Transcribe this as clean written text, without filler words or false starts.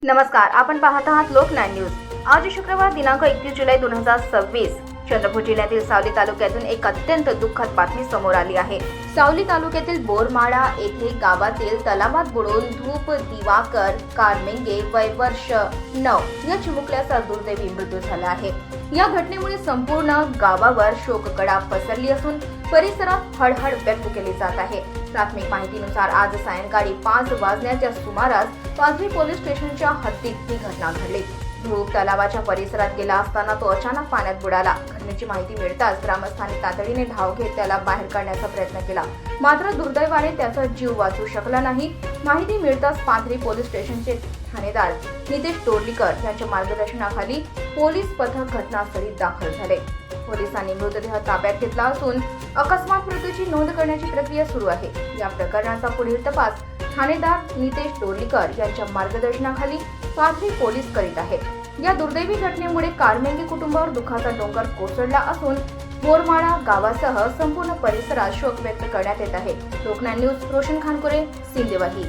नमस्कार, आपण पाहत आहात लोकनाय न्यूज। आज शुक्रवार दिनांक 31 जुलै 2026 चंद्रपूर जिल्ह्यातील सावली तालुक्यातून एक अत्यंत दुःखद बातमी समोर आली आहे। सावली तालुक्यातील बोरमाळा येथे गावातील तलावात बुडून धूप दिवाकर कारमेंगे वय वर्ष 9 या चिमुकल्याचा दुर्दैवी मृत्यू झाला आहे। या घटनेमुळे संपूर्ण गावावर शोककळा पसरली असून परिसरात हळहळ व्यक्त केली जात आहे। प्राथमिक माहितीनुसार आज सायंकाळी 5 वाजण्याच्या सुमारास पाथरी पोलीस स्टेशनच्या हद्दीत ही घटना घडली। धूप तलावाच्या परिसरात गेला असताना तो अचानक पाण्यात बुडाला। घटनेची माहिती मिळताच ग्रामस्थांनी तातडीने धाव घेत त्याला बाहेर काढण्याचा प्रयत्न केला, मात्र दुर्दैवाने त्याचा जीव वाचू शकला नाही। माहिती मिळताच पाथरी पोलीस स्टेशनचे ठाणेदार नितेश टोरलीकर यांच्या मार्गदर्शनाखाली पोलीस पथक घटनास्थळी दाखल झाले। पोलिसांनी मृतदेह ताब्यात घेतला असून अकस्मात मृत्यूची नोंद करण्याची प्रक्रिया सुरू आहे। या प्रकरणाचा पुढील तपास ठाणेदार नितेश टोरलीकर यांच्या मार्गदर्शनाखाली पाथरी पोलीस करीत आहेत। या दुर्दैवी घटनेमुळे कारमेंगे कुटुंबावर दुःखाचा डोंगर कोसळला असून बोरमाळा गावासह संपूर्ण परिसरात शोक व्यक्त करण्यात येत आहे। लोकनाय न्यूज रोशन खानकुरे, सिंदेवाही।